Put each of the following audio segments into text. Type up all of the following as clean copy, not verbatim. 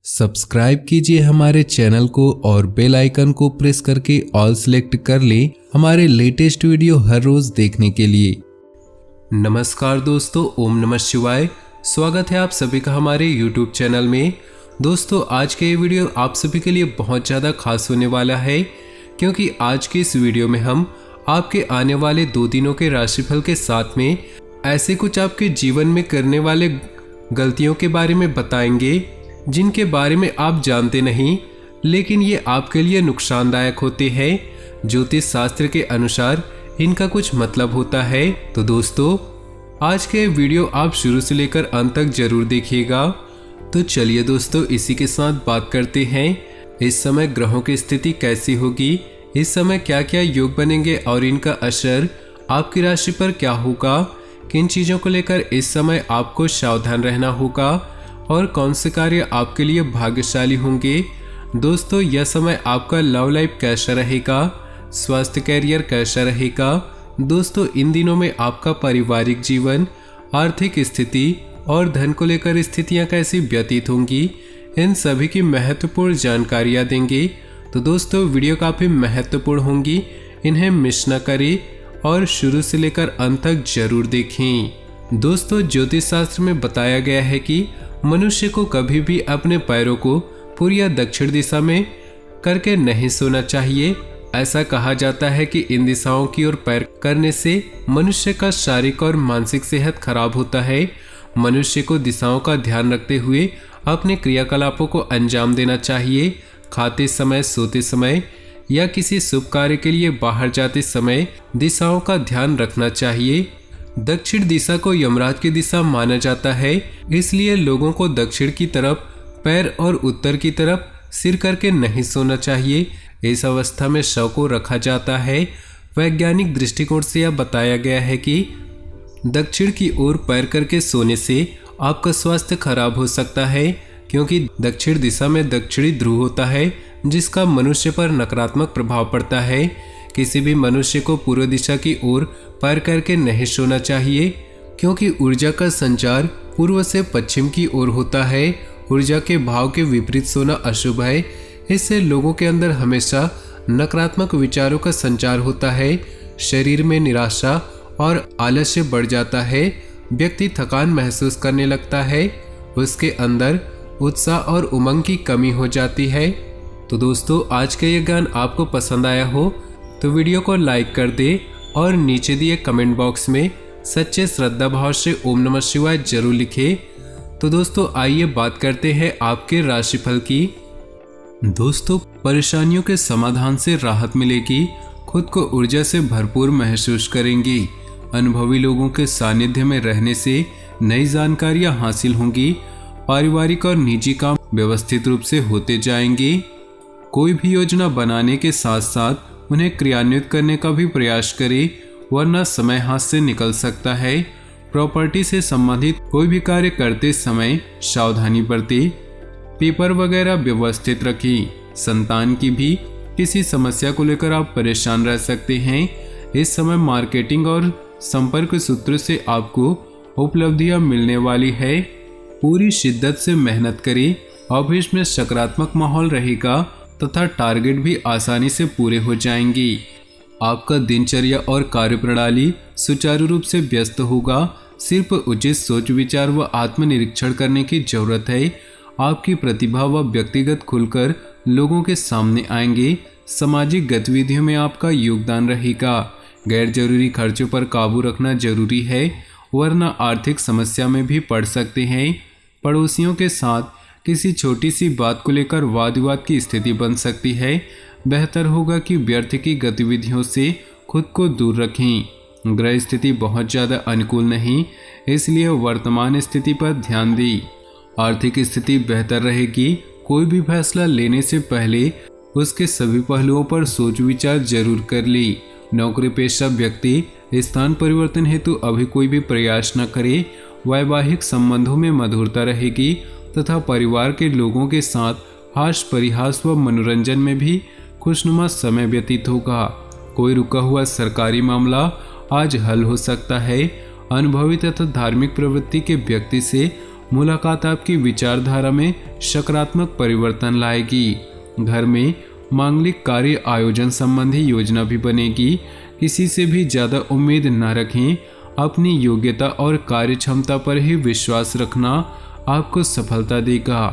Subscribe कीजिए हमारे channel को और बेल आइकन को प्रेस करके ऑल सेलेक्ट कर लें हमारे लेटेस्ट वीडियो हर रोज देखने के लिए। नमस्कार दोस्तों, ओम नमः शिवाय। स्वागत है आप सभी का हमारे YouTube चैनल में। दोस्तों, आज के ये वीडियो आप सभी के लिए बहुत ज़्यादा खास होने वाला है, क्योंकि आज के इस वीडियो में हम आपके आने वाले 2 दिनों के राशिफल के साथ में ऐसे कुछ आपके जीवन में करने वाले गलतियों के बारे में बताएंगे जिनके बारे में आप जानते नहीं, लेकिन ये आपके लिए नुकसानदायक होते हैं। ज्योतिष शास्त्र के अनुसार इनका कुछ मतलब होता है। तो दोस्तों, आज के वीडियो आप शुरू से लेकर अंत तक जरूर देखिएगा। तो चलिए दोस्तों, इसी के साथ बात करते हैं इस समय ग्रहों की स्थिति कैसी होगी, इस समय क्या क्या योग बनेंगे और इनका असर आपकी राशि पर क्या होगा, किन चीज़ों को लेकर इस समय आपको सावधान रहना होगा और कौन से कार्य आपके लिए भाग्यशाली होंगे। दोस्तों, यह समय आपका लव लाइफ कैसा रहेगा, स्वास्थ्य कैरियर कैसा रहेगा। दोस्तों, इन दिनों में आपका पारिवारिक जीवन, आर्थिक स्थिति और धन को लेकर स्थितियां कैसी व्यतीत होंगी, इन सभी की महत्वपूर्ण जानकारियां देंगे। तो दोस्तों, वीडियो काफ़ी महत्वपूर्ण होंगी, इन्हें मिस न करें और शुरू से लेकर अंत तक जरूर देखें। दोस्तों, ज्योतिष शास्त्र में बताया गया है कि मनुष्य को कभी भी अपने पैरों को पूर्व या दक्षिण दिशा में करके नहीं सोना चाहिए। ऐसा कहा जाता है कि इन दिशाओं की ओर पैर करने से मनुष्य का शारीरिक और मानसिक सेहत खराब होता है। मनुष्य को दिशाओं का ध्यान रखते हुए अपने क्रियाकलापों को अंजाम देना चाहिए। खाते समय, सोते समय या किसी शुभ कार्य के लिए बाहर जाते समय दिशाओं का ध्यान रखना चाहिए। दक्षिण दिशा को यमराज की दिशा माना जाता है, इसलिए लोगों को दक्षिण की तरफ पैर और उत्तर की तरफ सिर करके नहीं सोना चाहिए। इस अवस्था में शव को रखा जाता है। वैज्ञानिक दृष्टिकोण से यह बताया गया है कि दक्षिण की ओर पैर करके सोने से आपका स्वास्थ्य खराब हो सकता है, क्योंकि दक्षिण दिशा में दक्षिणी ध्रुव होता है जिसका मनुष्य पर नकारात्मक प्रभाव पड़ता है। किसी भी मनुष्य को पूर्व दिशा की ओर पैर करके नहीं सोना चाहिए, क्योंकि ऊर्जा का संचार पूर्व से पश्चिम की ओर होता है। ऊर्जा के भाव के विपरीत सोना अशुभ है। इससे लोगों के अंदर हमेशा नकारात्मक विचारों का संचार होता है। शरीर में निराशा और आलस्य बढ़ जाता है। व्यक्ति थकान महसूस करने लगता है। उसके अंदर उत्साह और उमंग की कमी हो जाती है। तो दोस्तों, आज का ये ज्ञान आपको पसंद आया हो तो वीडियो को लाइक कर दे और नीचे दिए कमेंट बॉक्स में सच्चे श्रद्धा भाव से ओम नमः शिवाय जरूर लिखे। तो दोस्तों, आइए बात करते हैं आपके राशिफल की। दोस्तों, परेशानियों के समाधान से राहत मिलेगी। खुद को ऊर्जा से भरपूर महसूस करेंगी। अनुभवी लोगों के सानिध्य में रहने से नई जानकारियां हासिल होंगी। पारिवारिक और निजी काम व्यवस्थित रूप से होते जाएंगे। कोई भी योजना बनाने के साथ साथ उन्हें क्रियान्वित करने का भी प्रयास करें, वरना समय हाथ से निकल सकता है। प्रॉपर्टी से संबंधित कोई भी कार्य करते समय सावधानी बरतें। पेपर वगैरह व्यवस्थित रखें। संतान की भी किसी समस्या को लेकर आप परेशान रह सकते हैं। इस समय मार्केटिंग और संपर्क सूत्र से आपको उपलब्धियां मिलने वाली है। पूरी शिद्दत से मेहनत करें। ऑफिस में सकारात्मक माहौल रहेगा तथा टारगेट भी आसानी से पूरे हो जाएंगी। आपका दिनचर्या और कार्यप्रणाली सुचारू रूप से व्यस्त होगा। सिर्फ उचित सोच विचार व आत्मनिरीक्षण करने की जरूरत है। आपकी प्रतिभा व व्यक्तिगत खुलकर लोगों के सामने आएंगे। सामाजिक गतिविधियों में आपका योगदान रहेगा। गैर जरूरी खर्चों पर काबू रखना जरूरी है, वरना आर्थिक समस्या में भी पड़ सकते हैं। पड़ोसियों के साथ किसी छोटी सी बात को लेकर वाद विवाद की स्थिति बन सकती है। बेहतर होगा कि व्यर्थ की गतिविधियों से खुद को दूर रखें। ग्रह स्थिति बहुत ज़्यादा अनुकूल नहीं, इसलिए वर्तमान स्थिति पर ध्यान दें। आर्थिक स्थिति बेहतर रहेगी। कोई भी फैसला लेने से पहले उसके सभी पहलुओं पर सोच विचार जरूर कर ली। नौकरी पेशा व्यक्ति स्थान परिवर्तन हेतु अभी कोई भी प्रयास न करे। वैवाहिक संबंधों में मधुरता रहेगी तथा परिवार के लोगों के साथ हास्य परिहास व मनोरंजन में भी खुशनुमा समय व्यतीत होगा। कोई रुका हुआ सरकारी मामला आज हल हो सकता है। अनुभवी तथा धार्मिक प्रवृत्ति के व्यक्ति से मुलाकात आपकी विचारधारा में सकारात्मक परिवर्तन लाएगी। घर में मांगलिक कार्य आयोजन संबंधी योजना भी बनेगी। किसी से भी ज़्यादा उम्मीद न रखें। अपनी योग्यता और कार्य क्षमता पर ही विश्वास रखना आपको सफलता देगा।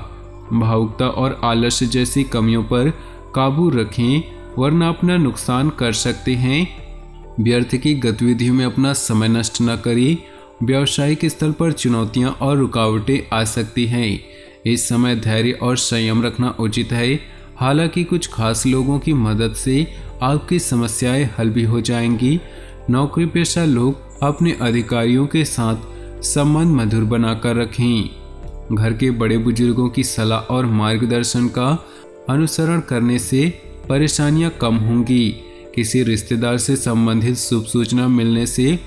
भावुकता और आलस्य जैसी कमियों पर काबू रखें, वरना अपना नुकसान कर सकते हैं। व्यर्थ की गतिविधियों में अपना समय नष्ट न करें। व्यावसायिक स्तर पर चुनौतियां और रुकावटें आ सकती हैं। इस समय धैर्य और संयम रखना उचित है। हालांकि कुछ खास लोगों की मदद से आपकी समस्याएं हल भी हो जाएंगी। नौकरी पेशा लोग अपने अधिकारियों के साथ संबंध मधुर बनाकर रखें। घर के बड़े बुजुर्गों की सलाह और मार्गदर्शन का अनुसरण करने से परेशानियां कम होंगी। किसी रिश्तेदार से संबंधित शुभ सूचना मिलने से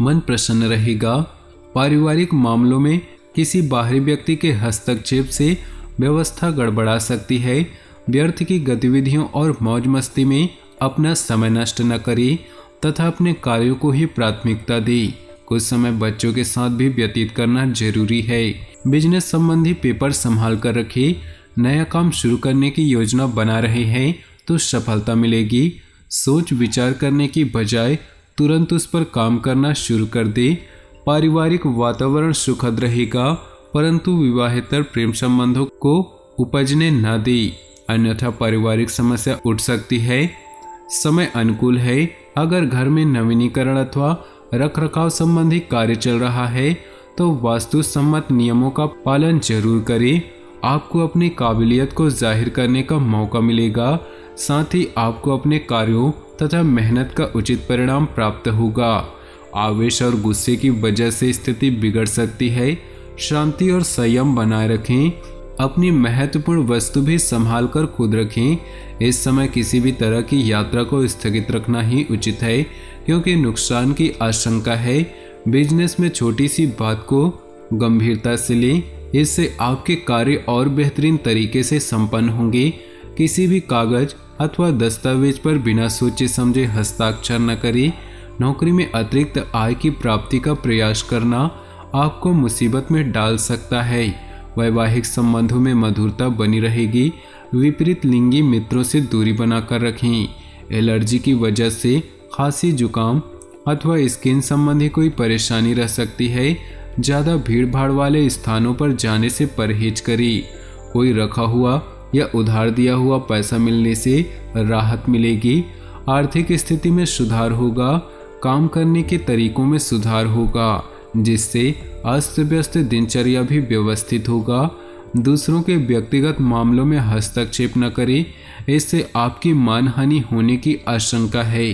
मन प्रसन्न रहेगा। पारिवारिक मामलों में किसी बाहरी व्यक्ति के हस्तक्षेप से व्यवस्था गड़बड़ा सकती है। व्यर्थ की गतिविधियों और मौज मस्ती में अपना समय नष्ट न करें तथा अपने कार्यों को ही प्राथमिकता दें। कुछ समय बच्चों के साथ भी व्यतीत करना जरूरी है। बिजनेस संबंधी पेपर संभाल कर रखें। नया काम शुरू करने की योजना बना रहे हैं तो सफलता मिलेगी। सोच विचार करने की बजाय तुरंत उस पर काम करना शुरू कर दे। पारिवारिक वातावरण सुखद रहेगा, परंतु विवाहेतर प्रेम संबंधों को उपजने न दे, अन्यथा पारिवारिक समस्या उठ सकती है। समय अनुकूल है। अगर घर में नवीनीकरण अथवा रखरखाव संबंधी कार्य चल रहा है तो वास्तु सम्मत नियमों का पालन जरूर करें। आपको अपनी काबिलियत को जाहिर करने का मौका मिलेगा। साथ ही आपको अपने कार्यों तथा मेहनत का उचित परिणाम प्राप्त होगा। आवेश और गुस्से की वजह से स्थिति बिगड़ सकती है। शांति और संयम बनाए रखें। अपनी महत्वपूर्ण वस्तु भी संभाल कर खुद रखें। इस समय किसी भी तरह की यात्रा को स्थगित रखना ही उचित है, क्योंकि नुकसान की आशंका है। बिजनेस में छोटी सी बात को गंभीरता से लें, इससे आपके कार्य और बेहतरीन तरीके से संपन्न होंगे। किसी भी कागज अथवा दस्तावेज पर बिना सोचे समझे हस्ताक्षर न करें। नौकरी में अतिरिक्त आय की प्राप्ति का प्रयास करना आपको मुसीबत में डाल सकता है। वैवाहिक संबंधों में मधुरता बनी रहेगी। विपरीत लिंगी मित्रों से दूरी बनाकर रखें। एलर्जी की वजह से खांसी, जुकाम अथवा स्किन संबंधी कोई परेशानी रह सकती है। ज़्यादा भीड़ भाड़ वाले स्थानों पर जाने से परहेज करें। कोई रखा हुआ या उधार दिया हुआ पैसा मिलने से राहत मिलेगी। आर्थिक स्थिति में सुधार होगा। काम करने के तरीकों में सुधार होगा, जिससे अस्त व्यस्त दिनचर्या भी व्यवस्थित होगा। दूसरों के व्यक्तिगत मामलों में हस्तक्षेप न करें, इससे आपकी मानहानि होने की आशंका है।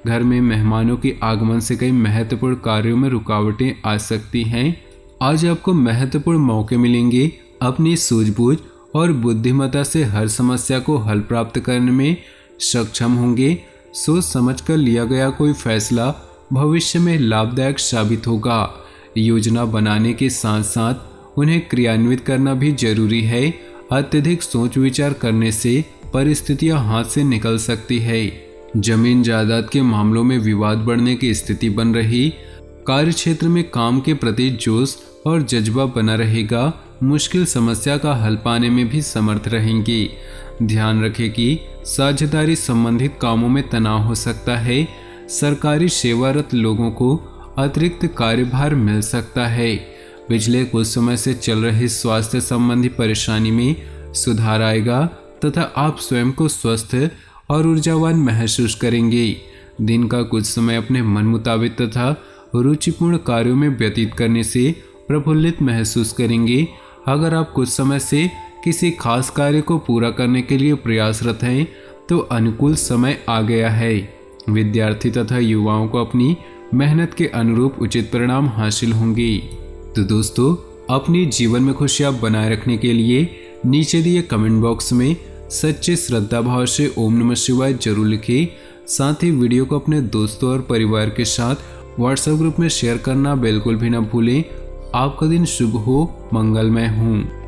घर में मेहमानों के आगमन से कई महत्वपूर्ण कार्यों में रुकावटें आ सकती हैं। आज आपको महत्वपूर्ण मौके मिलेंगे। अपनी सूझबूझ और बुद्धिमत्ता से हर समस्या को हल प्राप्त करने में सक्षम होंगे। सोच समझकर लिया गया कोई फैसला भविष्य में लाभदायक साबित होगा। योजना बनाने के साथ साथ उन्हें क्रियान्वित करना भी जरूरी है। अत्यधिक सोच विचार करने से परिस्थितियां हाथ से निकल सकती है। जमीन जायदाद के मामलों में विवाद बढ़ने की स्थिति बन रही। कार्य क्षेत्र में काम के प्रति जोश और जज्बा बना रहेगा। मुश्किल समस्या का हल पाने में भी समर्थ रहेंगे। ध्यान रखें कि साझेदारी संबंधित कामों में तनाव हो सकता है। सरकारी सेवारत लोगों को अतिरिक्त कार्यभार मिल सकता है। पिछले कुछ समय से चल रही स्वास्थ्य संबंधी परेशानी में सुधार आएगा तथा आप स्वयं को स्वस्थ और ऊर्जावान महसूस करेंगे। दिन का कुछ समय अपने मन मुताबिक तथा रुचिपूर्ण कार्यों में व्यतीत करने से प्रफुल्लित महसूस करेंगे। अगर आप कुछ समय से किसी खास कार्य को पूरा करने के लिए प्रयासरत हैं तो अनुकूल समय आ गया है। विद्यार्थी तथा युवाओं को अपनी मेहनत के अनुरूप उचित परिणाम हासिल होंगे। तो दोस्तों, अपने जीवन में खुशियां बनाए रखने के लिए नीचे दिए कमेंट बॉक्स में सच्चे श्रद्धा भाव से ओम नमः शिवाय जरूर लिखें। साथ ही वीडियो को अपने दोस्तों और परिवार के साथ व्हाट्सएप ग्रुप में शेयर करना बिल्कुल भी न भूलें। आपका दिन शुभ हो, मंगलमय हो।